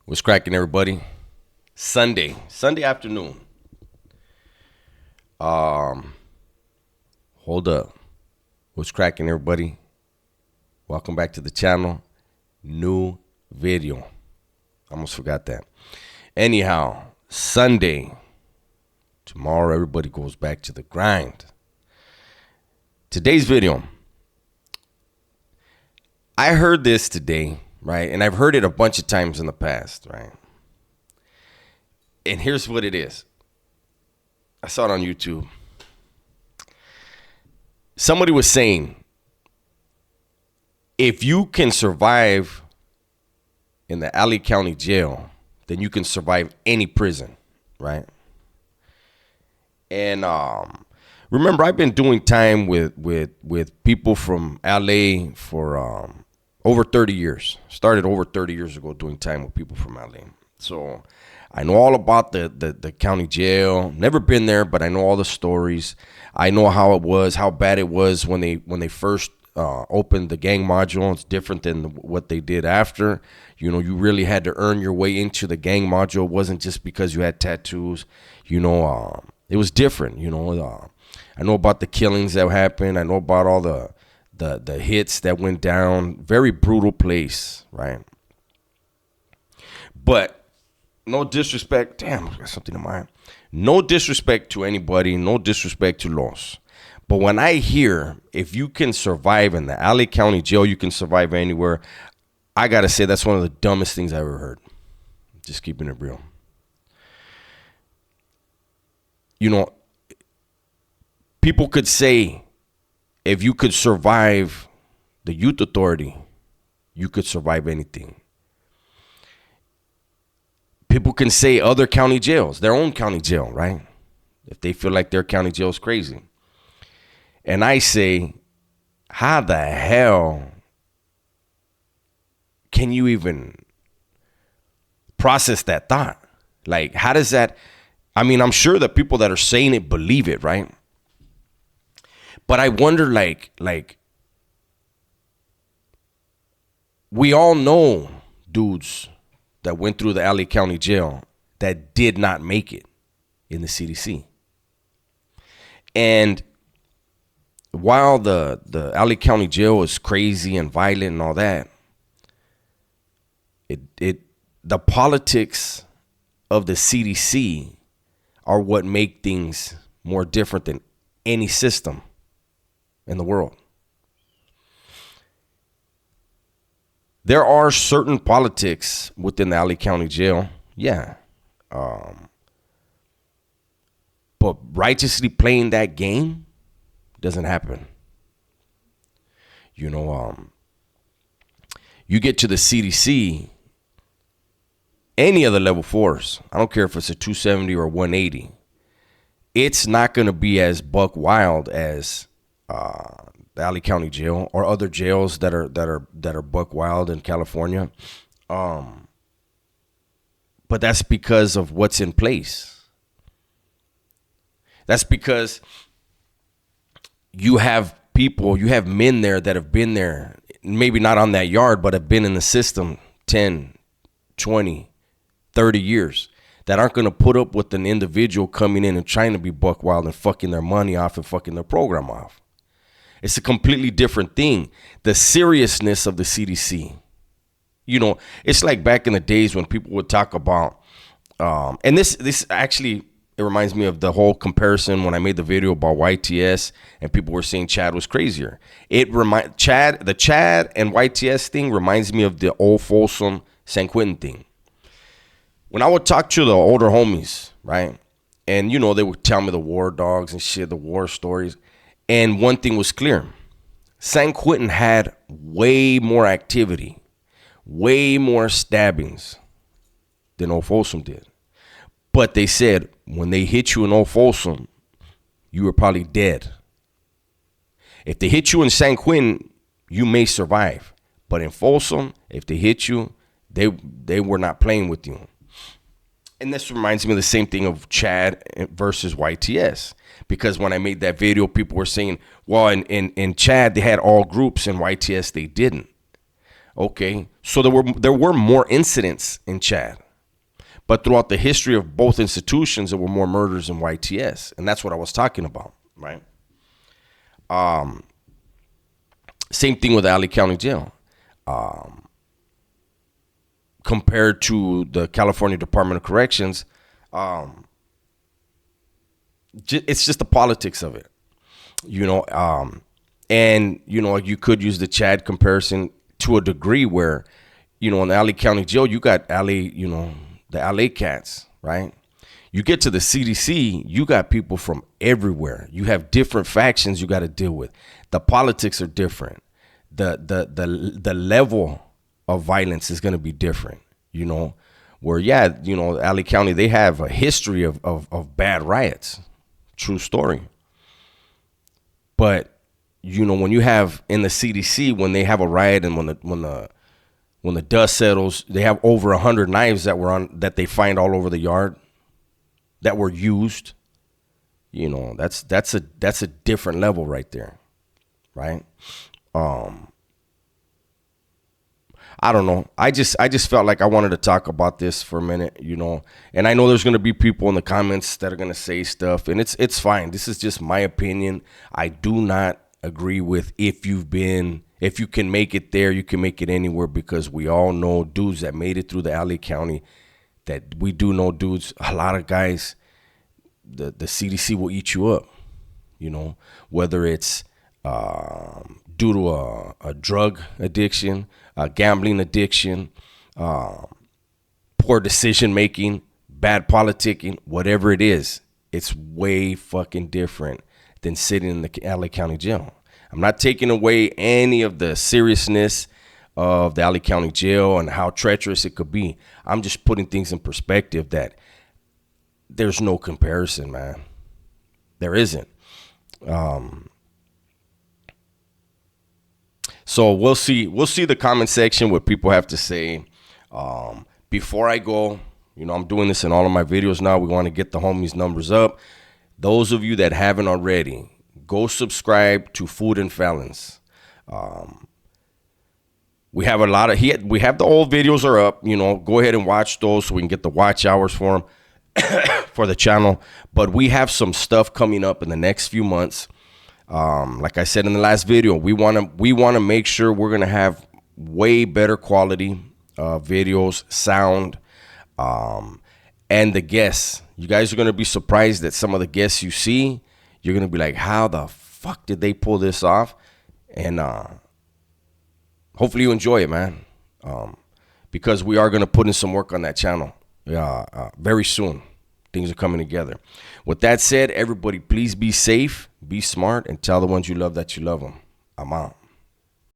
What's cracking, everybody? Sunday afternoon. Um, Hold up. What's cracking, everybody? Welcome back to the channel. New video. Almost forgot that. Anyhow, Sunday. Tomorrow, everybody goes back to the grind. Today's video. I heard this today, right? And I've heard it a bunch of times in the past, right? And here's what it is. I saw it on YouTube. Somebody was saying, if you can survive in the Alley County Jail, then you can survive any prison, right? And remember, I've been doing time with people from LA for over 30 years. Started over 30 years ago doing time with people from LA. So I know all about the county jail. Never been there, but I know all the stories. I know how it was, how bad it was when they first opened the gang module. It's different than what they did after. You know, you really had to earn your way into the gang module. It wasn't just because you had tattoos. You know, it was different. You know, I know about the killings that happened. I know about all the hits that went down. Very brutal place, right? But no disrespect. Damn, I got something in mind. No disrespect to anybody. No disrespect to laws. But when I hear if you can survive in the Alley County Jail, you can survive anywhere, I got to say that's one of the dumbest things I ever heard. Just keeping it real. You know, people could say if you could survive the youth authority, you could survive anything. People can say other county jails, their own county jail, right? If they feel like their county jail is crazy. And I say, how the hell can you even process that thought? Like, how does that, I mean, I'm sure the people that are saying it believe it, right? But I wonder, like, we all know dudes that went through the Alley County Jail that did not make it in the CDC. And while the Alley County Jail is crazy and violent and all that, the politics of the CDC are what make things more different than any system in the world. There are certain politics within the Alley County Jail, yeah. But righteously playing that game doesn't happen. You know, you get to the CDC, any of the level 4s, I don't care if it's a 270 or 180, it's not going to be as buck wild as the Alley County Jail or other jails that are buck wild in California. But that's because of what's in place. That's because you have people, you have men there that have been there, maybe not on that yard, but have been in the system 10, 20, 30 years that aren't going to put up with an individual coming in and trying to be buck wild and fucking their money off and fucking their program off. It's a completely different thing. The seriousness of the CDC. You know, it's like back in the days when people would talk about, and this actually, it reminds me of the whole comparison when I made the video about YTS and people were saying Chad was crazier. The Chad and YTS thing reminds me of the old Folsom San Quentin thing. When I would talk to the older homies, right? And, you know, they would tell me the war dogs and shit, the war stories. And one thing was clear. San Quentin had way more activity, way more stabbings than Old Folsom did. But they said when they hit you in Old Folsom, you were probably dead. If they hit you in San Quentin, you may survive. But in Folsom, if they hit you, they were not playing with you. And this reminds me of the same thing of Chad versus YTS. Because when I made that video, people were saying, well, in Chad, they had all groups. In YTS, they didn't. Okay, So there were more incidents in Chad. But throughout the history of both institutions, there were more murders in YTS. And that's what I was talking about, right? Same thing with Alley County Jail. Compared to the California Department of Corrections, it's just the politics of it, and, you could use the Chad comparison to a degree where, in the Alley County Jail, you got the LA cats, right? You get to the CDC, you got people from everywhere. You have different factions you got to deal with. The politics are different. The level of violence is going to be different, where, LA County, they have a history of bad riots. True story. But, when you have in the CDC, when they have a riot and when the dust settles, they have over 100 knives that they find all over the yard that were used. That's a different level right there, right? I don't know. I just felt like I wanted to talk about this for a minute, And I know there's going to be people in the comments that are going to say stuff, and it's fine. This is just my opinion. I do not agree with if you can make it there, you can make it anywhere, because we all know dudes that made it through the LA County, that we do know dudes, a lot of guys, the CDC will eat you up, whether it's due to a drug addiction, a gambling addiction, poor decision making, bad politicking, whatever it is, it's way fucking different than sitting in the LA County Jail. I'm not taking away any of the seriousness of the LA County Jail and how treacherous it could be. I'm just putting things in perspective that there's no comparison, man. There isn't. So we'll see the comment section, what people have to say. Before I go, I'm doing this in all of my videos now. We want to get the homies' numbers up. Those of you that haven't already, go subscribe to Food and Felons. We have we have the old videos are up, go ahead and watch those so we can get the watch hours for them, for the channel. But we have some stuff coming up in the next few months. Like I said in the last video, we want to make sure we're going to have way better quality videos, sound, and the guests. You guys are going to be surprised that some of the guests you see, you're going to be like, how the fuck did they pull this off? And hopefully you enjoy it, man, because we are going to put in some work on that channel very soon. Things are coming together. With that said, everybody, please be safe, be smart, and tell the ones you love that you love them. I'm out.